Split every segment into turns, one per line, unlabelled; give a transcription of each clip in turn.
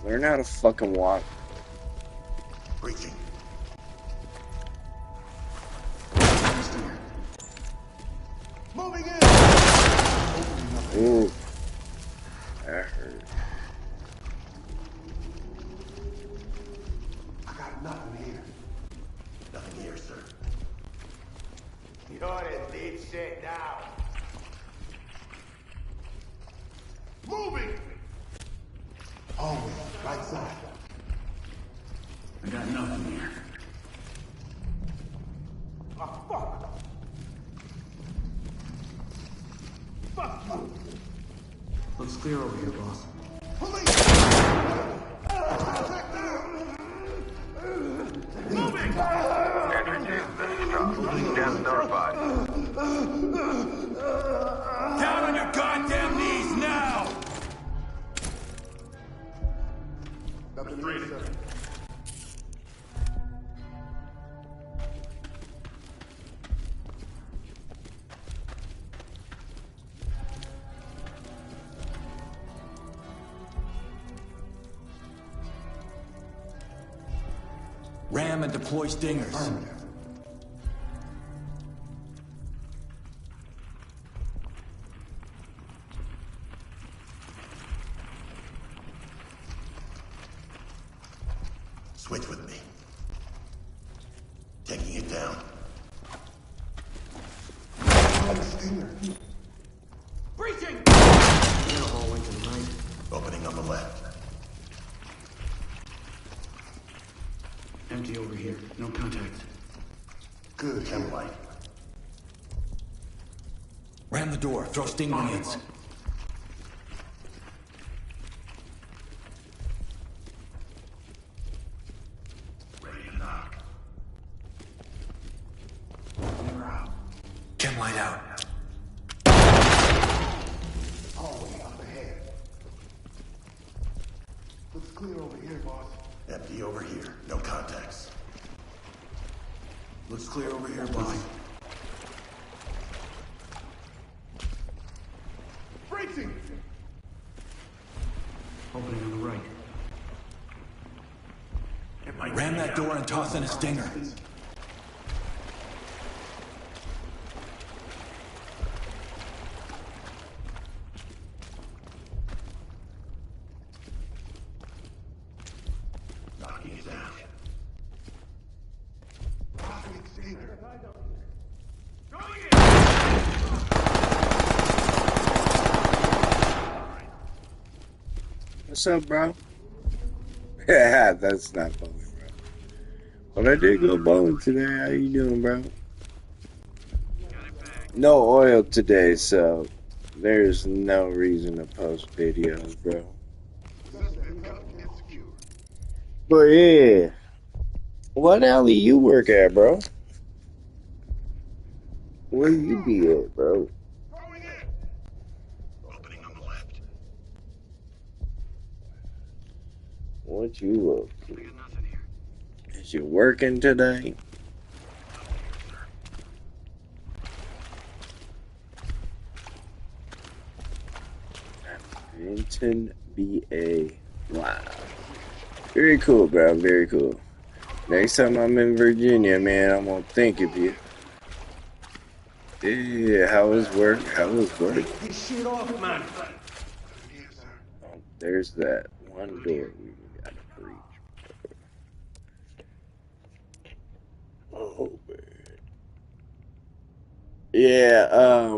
Learn how to fucking walk.
Breaching. Moving in.
Ooh. That hurt.
I got nothing here. Nothing here, sir. You're the lead shit now. Moving. Always right side. I got nothing here. Oh, fuck. Fuck you.
Looks clear over here, boss.
Police! Moving!
Entry team, this is Tom. Gas notified.
Down on your goddamn knees now!
Ram and deploy stingers.
Switch with me. Taking it down.
Breaching!
Hallway to the right.
Opening on the left.
Empty over here. No contact.
Good. Chem light.
Ram the door. Throw stingrays.
Ready to knock. You're out.
Chem light out.
Hallway up ahead. Looks clear over here, boss. Empty over here. No contacts.
Looks clear over here, boss.
Breaching!
Opening on the right.
Ram that door and toss in a stinger.
Knocking it down.
What's up, bro? Yeah, that's not bowling, bro. But I did go bowling today. How you doing, bro? No oil today, so there's no reason to post videos, bro. But yeah, what alley you work at, bro? Where you be at, bro?
Opening on the left.
What you up to? Is you working today? Vinton BA. Wow. Very cool, bro. Very cool. Next time I'm in Virginia, man, I'm gonna think of you. Yeah, how was work? How was work?
Get shit off, man.
Oh, there's that one door we gotta breach. Oh, man. Yeah,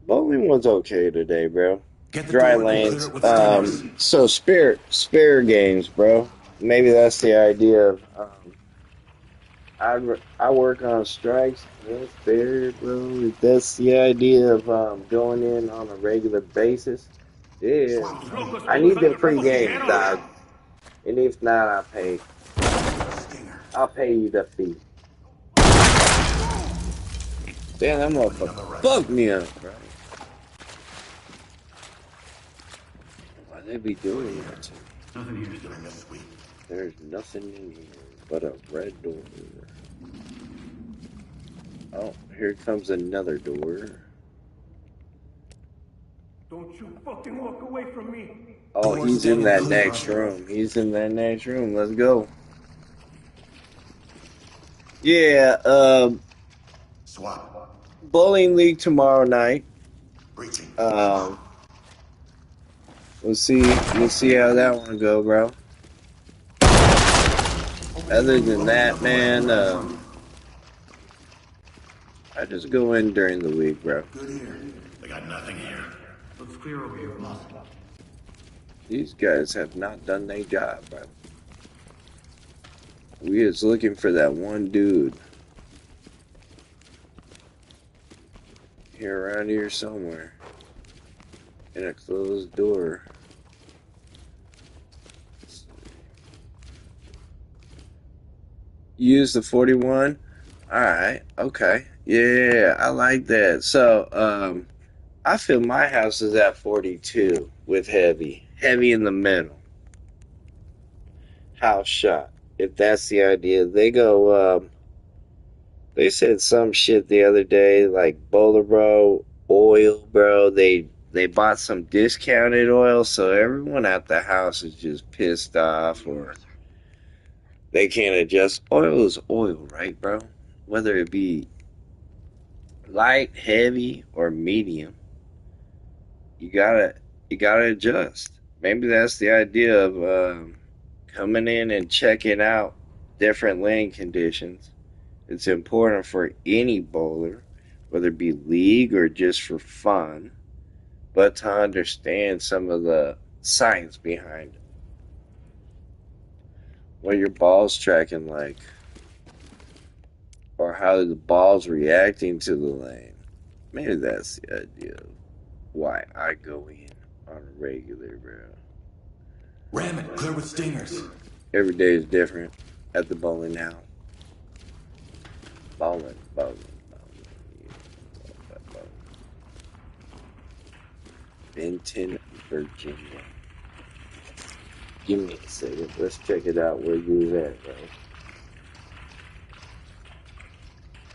bowling was okay today, bro.
Get the
Dry
door and
lanes.
clear it with stingers.
So spare games, bro. Maybe that's the idea of, I work on strikes. That's fair, bro. If that's the idea of going in on a regular basis, yeah. I need them free games, dog. And if not, I'll pay you the fee. Damn, that motherfucker fucked me up, bro. Why they be doing that to me?
Nothing here.
Doing a sweep.
There's nothing in here but a red door. Oh, here comes another door.
Don't you fucking walk away from me.
Oh,
Doors
he's in
standing
that
clear.
next room. He's in that next room. Let's go. Yeah,
Swap.
bowling league tomorrow night.
Breaching.
Um,
Swap.
we'll see how that one go, bro. Other than that, man, I just go in during the week, bro.
Good here. I got nothing here.
Looks clear over here, boss.
These guys have not done their job, bro. We is looking for that one dude here around here somewhere in a closed door. Use the 41. All right, okay, yeah, I like that. So, I feel my house is at 42 with heavy in the middle. House shot. If that's the idea, they go. They said some shit the other day, like Bowler Bro oil, bro. They bought some discounted oil, so everyone at the house is just pissed off, or they can't adjust. Oil is oil, right, bro? Whether it be light, heavy, or medium, you gotta you gotta adjust. Maybe that's the idea of coming in and checking out different lane conditions. It's important for any bowler, whether it be league or just for fun, but to understand some of the science behind it. What your ball's tracking like, or how the ball's reacting to the lane. Maybe that's the idea of why I go in on a regular, bro.
Ram it. Clear with stingers.
Every day is different at the bowling alley. Bowling, bowling, bowling. Benton, Virginia. Give me a second. Let's check it out where you's at, bro.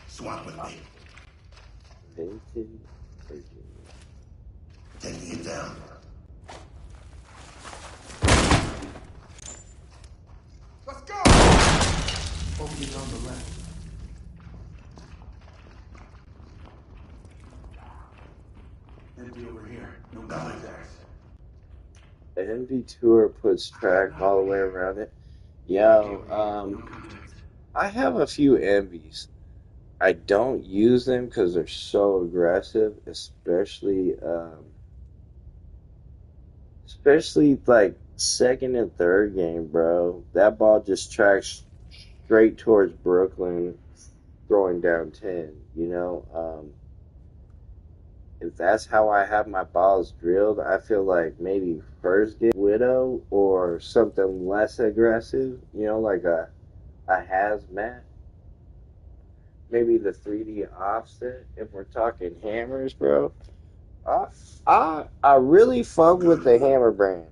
Swap with me.
Benton, Virginia.
Taking it down. Let's go!
Focus on the left.
Empty over here. No contacts.
The MV Tour puts track all the way around it. Yo,
No contact.
I have a few envies. I don't use them because they're so aggressive, especially like second and third game, bro. That ball just tracks straight towards Brooklyn, throwing down 10. If that's how I have my balls drilled, I feel like maybe first get Widow or something less aggressive, like a hazmat. Maybe the 3D offset if we're talking hammers, bro. I I really fuck with the hammer brand.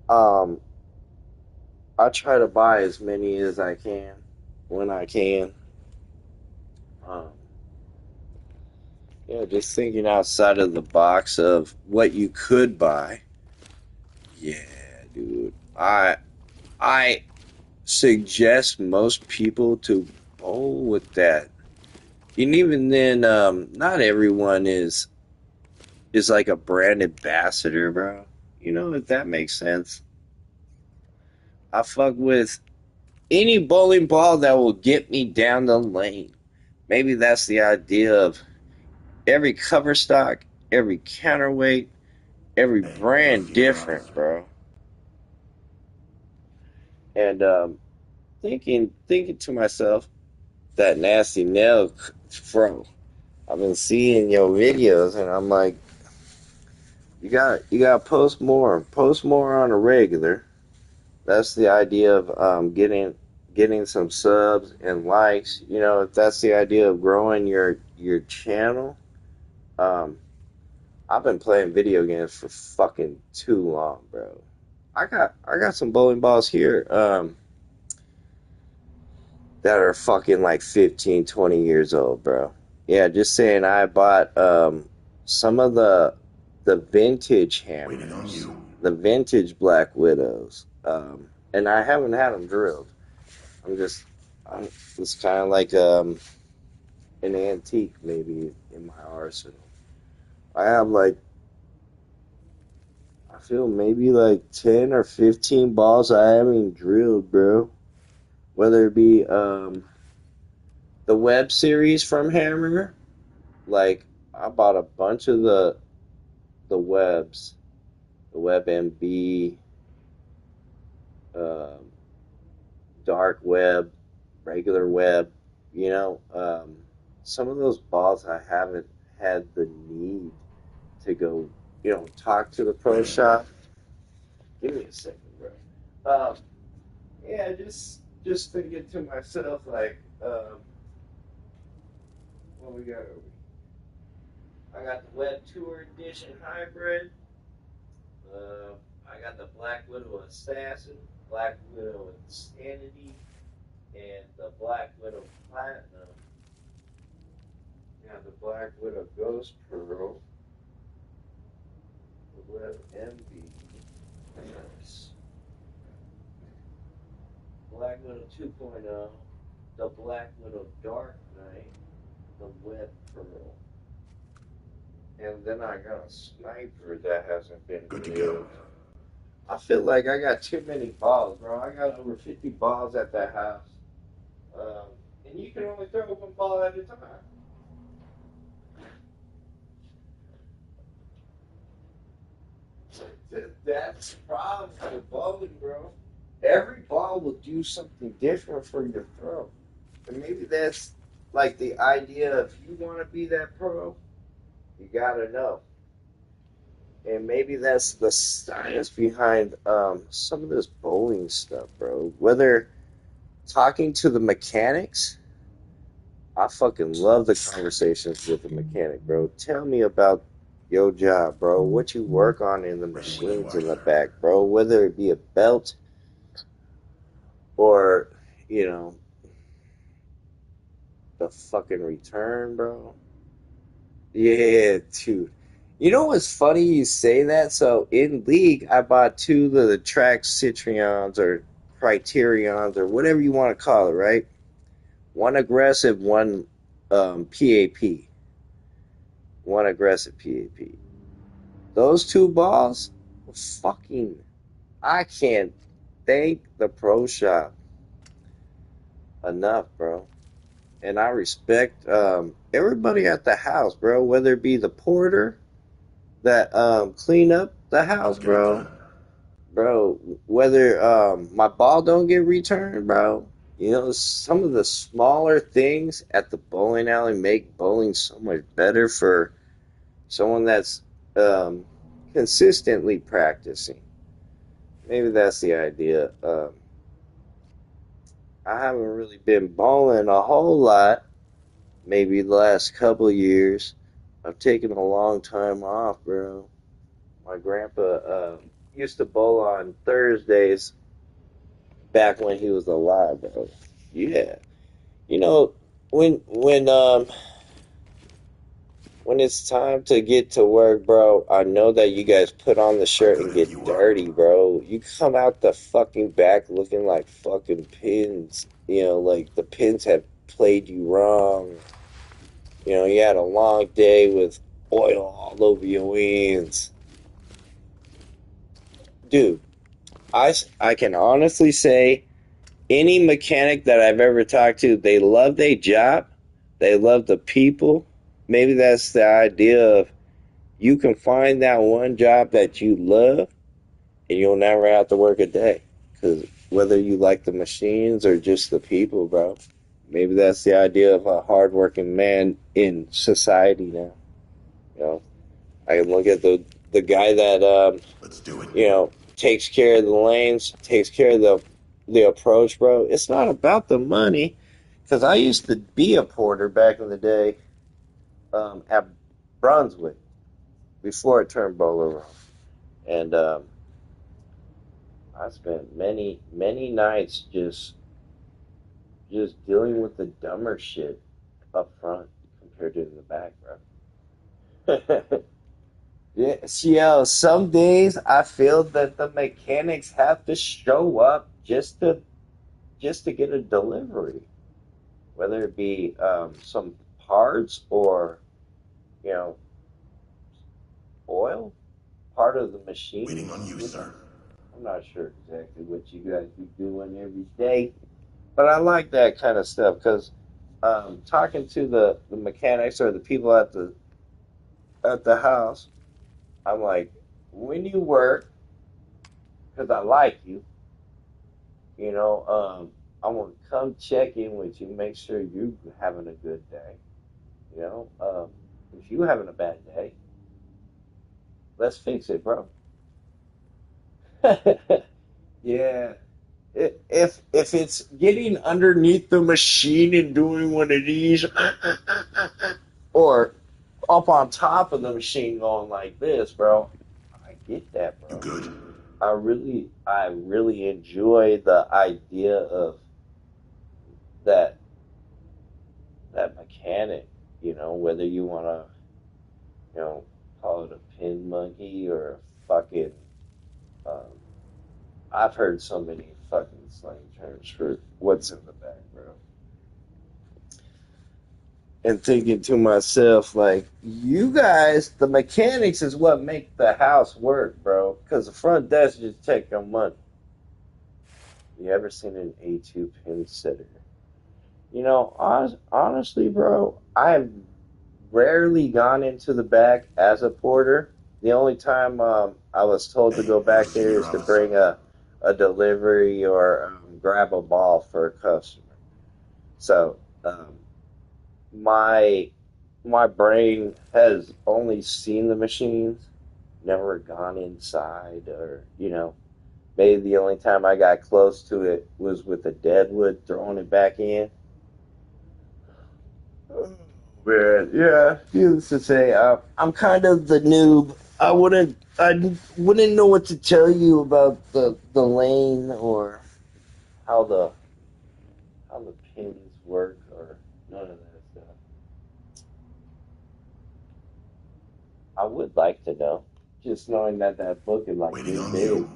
Um, I try to buy as many as I can when I can. Um, just thinking outside of the box of what you could buy. Yeah, dude. I suggest most people to bowl with that. And even then, not everyone is like a brand ambassador, bro. If that makes sense. I fuck with any bowling ball that will get me down the lane. Maybe that's the idea of every cover stock, every counterweight, every brand different, bro. And thinking to myself, that nasty nail fro. I've been seeing your videos, and I'm like, you got to post more on a regular. That's the idea of getting some subs and likes. If that's the idea of growing your channel. I've been playing video games for fucking too long, bro. I got some bowling balls here that are fucking like 15, 20 years old, bro. Yeah, just saying. I bought some of the vintage
Waiting on
hammers,
you.
the vintage Black Widows, and I haven't had them drilled. I'm just, I'm, it's kind of like an antique maybe in my arsenal. I have like I feel maybe like 10 or 15 balls I haven't drilled, bro. Whether it be the web series from Hammer, like I bought a bunch of the webs, the Web MB, um, dark web, regular web. You know, some of those balls I haven't had the need to go, talk to the pro shop. Give me a second, bro. Yeah, just thinking to myself like, what we got over here? I got the Web Tour Edition Hybrid. I got the Black Widow Assassin, Black Widow Insanity, and the Black Widow Platinum. Yeah, the Black Widow Ghost Pearl, the Web MB, yes. Black Widow 2.0, the Black Widow Dark Knight, the Web Pearl. And then I got a sniper that hasn't been
Good to
drilled.
go.
I feel like I got too many balls, bro. I got over 50 balls at that house. Um, and you can only throw one ball at a time. That's the problem with bowling, bro. Every ball will do something different for your throw. And maybe that's like the idea of you want to be that pro, you gotta know. And maybe that's the science behind some of this bowling stuff, bro. Whether talking to the mechanics, I fucking love the conversations with the mechanic, bro. Tell me about your job, bro. What you work on in the
Ready when you
machines
are,
in the
sir.
back, bro. Whether it be a belt or, you know, the fucking return, bro. Yeah, dude. You know what's funny you say that? So in League, I bought two of the track Citrions or Criterions or whatever you want to call it, right? One aggressive, one PAP. One aggressive PAP. Those two balls, fucking, I can't thank the pro shop enough, bro. And I respect everybody at the house, bro. Whether it be the porter that clean up the house,
Let's get it
bro.
done.
Bro, whether my ball don't get returned, bro. You know, some of the smaller things at the bowling alley make bowling so much better for someone that's um, consistently practicing. Maybe that's the idea. I haven't really been bowling a whole lot. Maybe the last couple of years. I've taken a long time off, bro. My grandpa used to bowl on Thursdays back when he was alive, bro. Yeah, you know when it's time to get to work, bro. I know that you guys put on the
I'm
shirt and
good if
get
you are.
dirty, bro. You come out the fucking back looking like fucking pins. You know, like the pins have played you wrong. You know, you had a long day with oil all over your wings, dude. I can honestly say any mechanic that I've ever talked to, they love their job, they love the people. Maybe that's the idea of you can find that one job that you love and you'll never have to work a day. Because whether you like the machines or just the people, bro, maybe that's the idea of a hardworking man in society now. You know, I can look at the guy that
Let's do it.
takes care of the lanes, takes care of the approach, bro. It's not about the money, because I used to be a porter back in the day at Brunswick before it turned bowler on, and I spent many nights just dealing with the dumber shit up front compared to in the back, bro. Yes, yo, some days I feel that the mechanics have to show up just to get a delivery, whether it be some parts or you know oil, part of the
Waiting
machine.
on you, sir.
I'm not sure exactly what you guys be doing every day, but I like that kind of stuff because talking to the mechanics or the people at the house, I'm like, when you work, because I like you, you know, I want to come check in with you, make sure you having a good day. You know, if you having a bad day, let's fix it, bro. Yeah. If it's getting underneath the machine and doing one of these, or up on top of the machine going like this, bro, I get that,
You
bro.
good?
I really enjoy the idea of that that mechanic. Whether you want to, call it a pin monkey or a fucking. Um, I've heard so many fucking slang terms for what's in the back, bro. And thinking to myself, like, you guys, the mechanics is what make the house work, bro. Because the front desk just take your money. You ever seen an A2 pin setter? Honestly, bro, I've rarely gone into the back as a porter. The only time I was told to
Hey,
go back
everything you
there is to
promised.
bring a delivery or grab a ball for a customer. So my my brain has only seen the machines, never gone inside, or maybe the only time I got close to it was with a deadwood throwing it back in. Man, yeah, needless to say, I'm kind of the noob. I wouldn't know what to tell you about the lane or how the pins work or none of that stuff. I would like to know, just knowing that that book is like
Waiting
this
on
big.
you.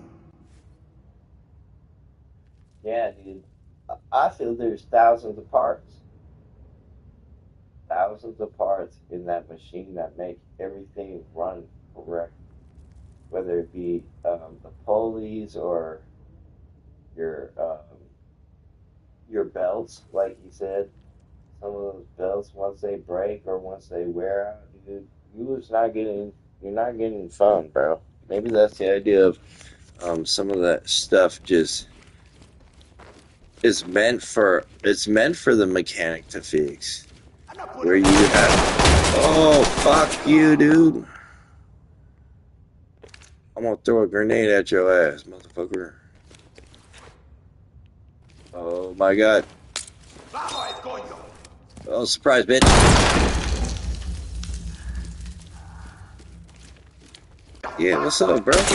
Yeah, dude. I feel there's thousands of parts in that machine that make everything run correct, whether it be the pulleys or your your belts, like you said. Some of those belts, once they break or once they wear out, dude, you're not getting fun, bro. Maybe that's the idea of some of that stuff just it's meant for the mechanic to fix. Where you have oh fuck you, dude. I'm gonna throw a grenade at your ass, motherfucker. Oh my god. Oh, surprise, bitch. Yeah, what's up, bro?
Lead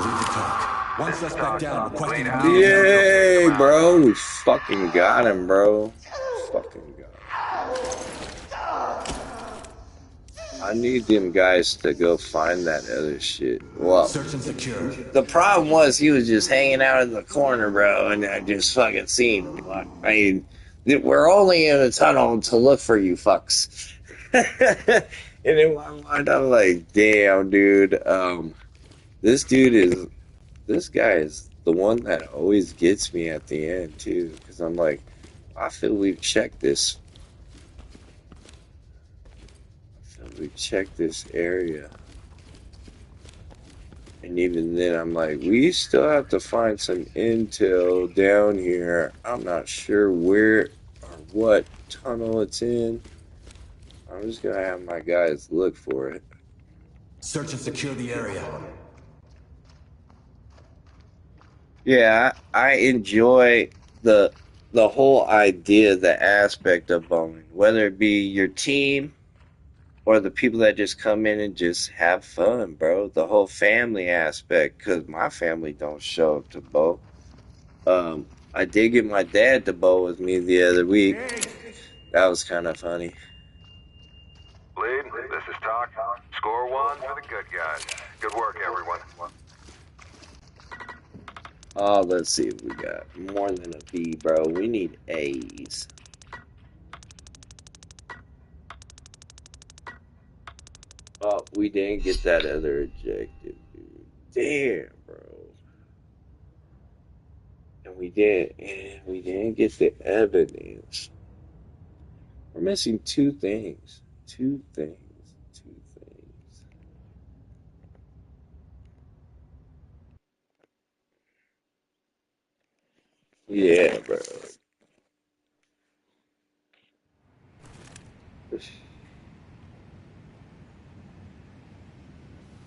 to talk. One suspect down, requesting immediate medical.
Yay, bro. We fucking got him, bro. Fucking got him. I need them guys to go find that other shit. Well,
Search and secure.
the problem was he was just hanging out in the corner, bro, and I just fucking seen him. Like, I mean, we're only in a tunnel to look for you fucks. And in my mind, I'm like, damn, dude. This guy is the one that always gets me at the end too, because I'm like, I feel we've checked this. I feel we've checked this area. And even then, I'm like, we still have to find some intel down here. I'm not sure where or what tunnel it's in. I'm just gonna have my guys look for it.
Search and secure the area.
Yeah, I enjoy the whole idea, the aspect of bowling, whether it be your team or the people that just come in and just have fun, bro. The whole family aspect, because my family don't show up to bowl. I did get my dad to bowl with me the other week. That was kind of funny.
Score one for the good guys. Good work, everyone.
Oh, let's see if we got more than a B, bro. We need A's. Oh, we didn't get that other objective, dude. Damn, bro. And we didn't get the evidence. We're missing two things. Two things. Two things. Yeah, bro.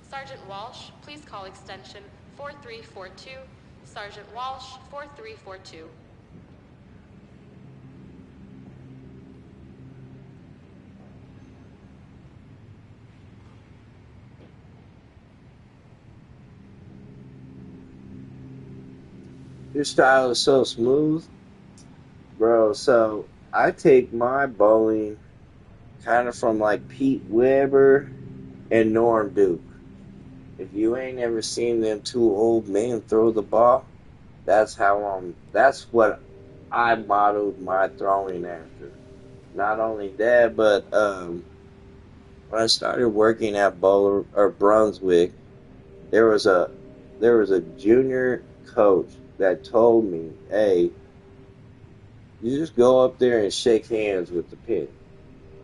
Sergeant Walsh, please call extension 4342. Sergeant Walsh, 4342.
Your style is so smooth, bro. So I take my bowling kind of from like Pete Weber and Norm Duke. If you ain't ever seen them two old men throw the ball, that's what I modeled my throwing after. Not only that, but when I started working at Bowler or Brunswick, there was a junior coach that told me, "Hey, you just go up there and shake hands with the pin.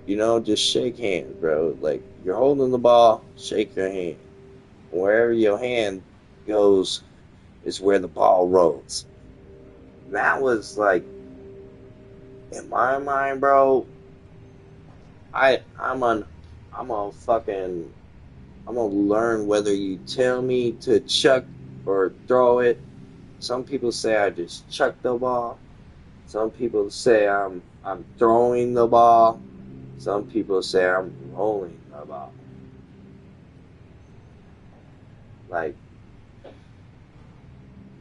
You know, just shake hands, bro. Like you're holding the ball, shake your hand. Wherever your hand goes is where the ball rolls." That was like, in my mind, bro. I'm on, I'm on fucking, I'm gonna learn whether you tell me to chuck or throw it. Some people say I just chuck the ball. Some people say I'm throwing the ball. Some people say I'm rolling the ball. Like,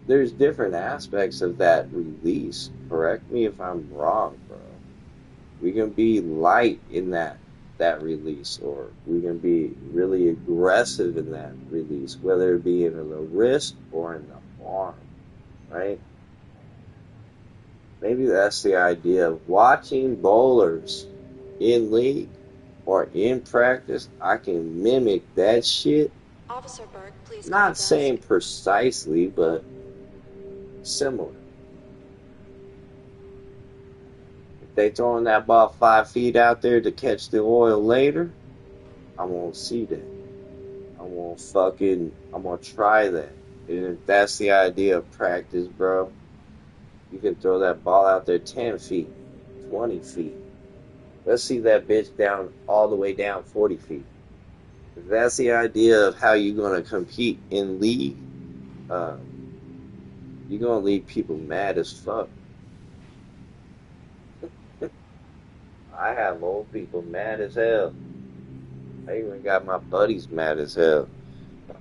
there's different aspects of that release. Correct me if I'm wrong, bro. We can be light in that release, or we can be really aggressive in that release, whether it be in the wrist or in the arm, right? Maybe that's the idea of watching bowlers in league or in practice. I can mimic that shit.
Officer Burke, please call
Not
desk.
saying precisely, but similar. If they throwing that ball 5 feet out there to catch the oil later, I won't see that. I'm gonna try that. And if that's the idea of practice, bro, you can throw that ball out there 10 feet, 20 feet. Let's see that bitch down all the way down 40 feet. If that's the idea of how you're gonna compete in league, you're gonna leave people mad as fuck. I have old people mad as hell. I even got my buddies mad as hell.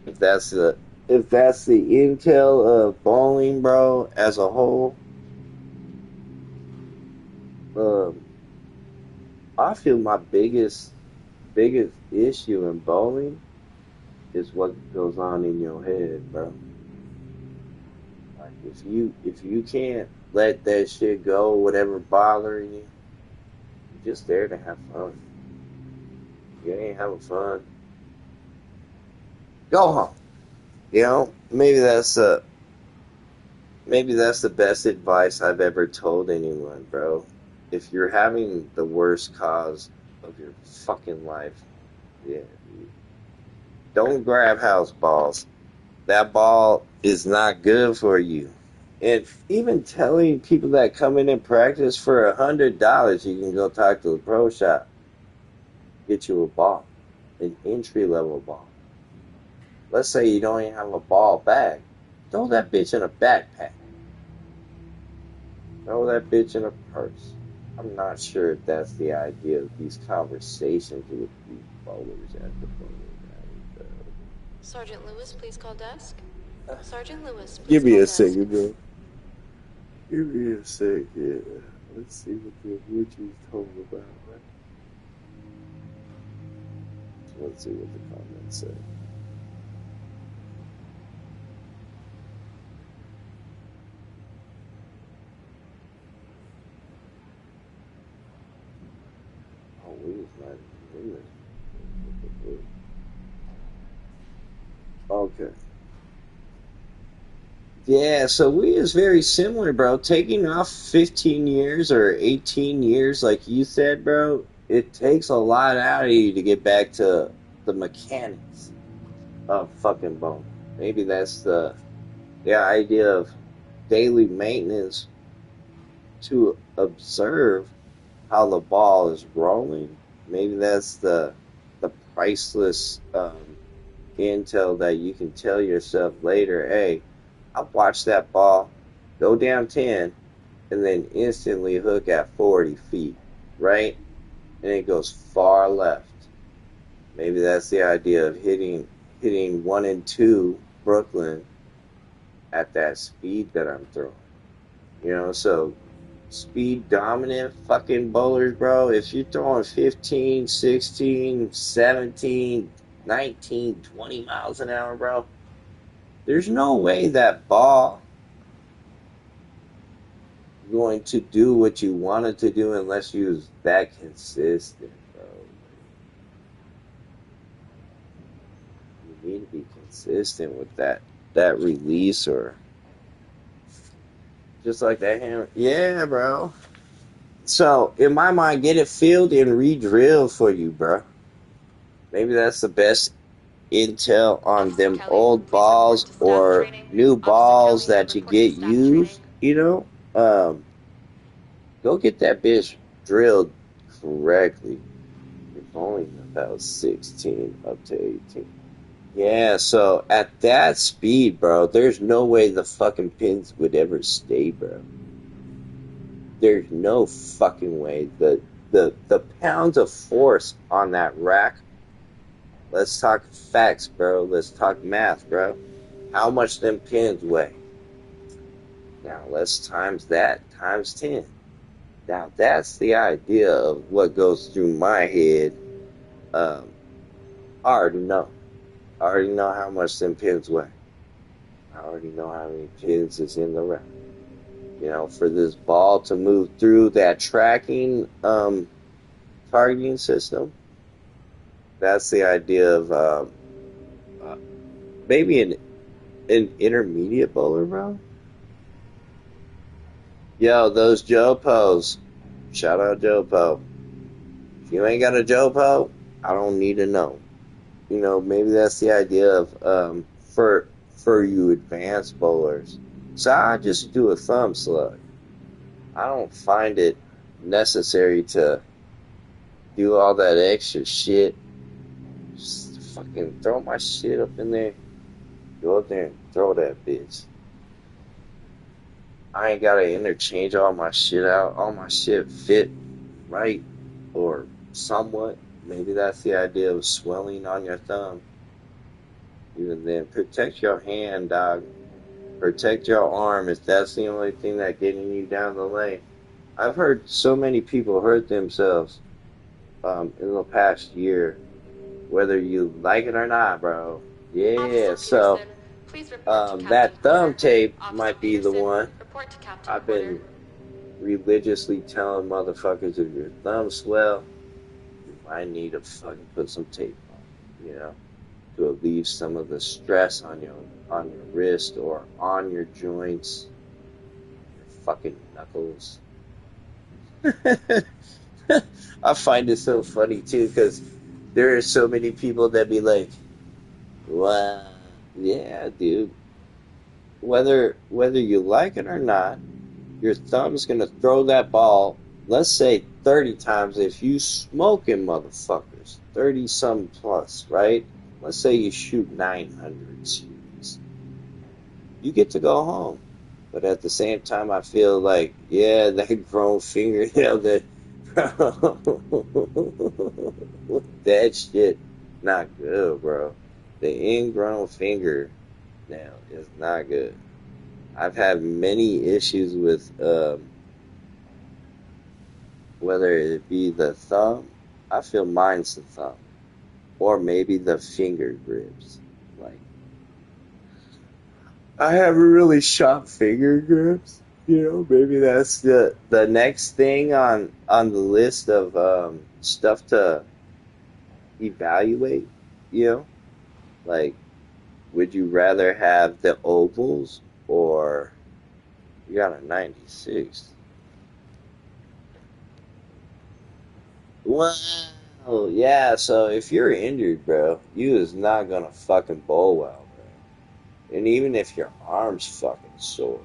If that's the intel of bowling, bro, as a whole, um, I feel my biggest issue in bowling is what goes on in your head, bro. Like if you can't let that shit go, whatever bothering you, you're just there to have fun. You ain't having fun, go home. You know, maybe that's the best advice I've ever told anyone, bro. If you're having the worst cause of your fucking life, yeah, dude, don't grab house balls. That ball is not good for you. And even telling people that come in and practice for $100, you can go talk to the pro shop, get you a ball, an entry level ball. Let's say you don't even have a ball bag. Throw that bitch in a backpack. Throw that bitch in a purse. I'm not sure if that's the idea of these conversations with these bowlers at the bowling alley.
Sergeant Lewis, please call desk. Sergeant Lewis, please
Give me
call
a
desk.
second, bro. Give me a second. Let's see what the Richie's talking about. Let's see what the comments say. Oh, we was not in this. Okay. Yeah, so we is very similar, bro. Taking off 15 years or 18 years, like you said, bro, it takes a lot out of you to get back to the mechanics of fucking bowling. Maybe that's the idea of daily maintenance to observe how the ball is rolling. Maybe that's the priceless intel that you can tell yourself later, hey, I watched that ball go down 10 and then instantly hook at 40 feet, right? And it goes far left. Maybe that's the idea of hitting 1 and 2 Brooklyn at that speed that I'm throwing. So speed dominant fucking bowlers, bro. If you're throwing 15, 16, 17, 19, 20 miles an hour, bro, there's no way that ball going to do what you want it to do unless you was that consistent, bro. You need to be consistent with that release, or just like that hammer. Yeah, bro. So in my mind, get it filled and re-drilled for you, bro. Maybe that's the best intel on
Officer
them
Kelly,
old
please
balls
report to staff
or
training.
new
Officer
balls
Kelly,
that you
report to
get
staff
used.
training.
Go get that bitch drilled correctly. You're only about 16 up to 18. Yeah, so at that speed, bro, there's no way the fucking pins would ever stay, bro. There's no fucking way. The pounds of force on that rack. Let's talk facts, bro. Let's talk math, bro. How much them pins weigh? Now let's times that times 10. Now that's the idea of what goes through my head. I already know. I already know how much them pins weigh. I already know how many pins is in the rack. For this ball to move through that tracking targeting system, that's the idea of maybe an intermediate bowler, bro. Yo, those Jopos. Shout out Jopo. If you ain't got a Jopo, I don't need to know. Maybe that's the idea of for you advanced bowlers. So I just do a thumb slug. I don't find it necessary to do all that extra shit. Just fucking throw my shit up in there. Go up there and throw that bitch. I ain't gotta interchange all my shit out. All my shit fit right or somewhat. Maybe that's the idea of swelling on your thumb. Even then, protect your hand, dog. Protect your arm if that's the only thing that's getting you down the lane. I've heard so many people hurt themselves in the past year, whether you like it or not, bro. Yeah,
Officer
so
Peterson, please report to Captain
that thumb
Porter.
tape
Officer
might be the
Peterson,
one.
report to Captain
I've
Porter.
been religiously telling motherfuckers if your thumb swell, you might need to fucking put some tape on, to alleviate some of the stress on your wrist or on your joints, your fucking knuckles. I find it so funny too because there are so many people that be like, "Wow, yeah, dude. Whether you like it or not, your thumb's gonna throw that ball. Let's say 30 times if you smoking motherfuckers, 30 some plus, right? Let's say you shoot 900 series. You get to go home. But at the same time, I feel like, yeah, that grown fingernail, that that shit not good, bro. The ingrown fingernail is not good. I've had many issues with whether it be the thumb. I feel mine's the thumb. or maybe the finger grips. Like, I haven't really shot finger grips. Maybe that's the next thing on the list of stuff to evaluate. You know, like, would you rather have the ovals or you got a 96? Wow. Yeah, so if you're injured, bro, you is not gonna fucking bowl well, bro. And even if your arm's fucking sore.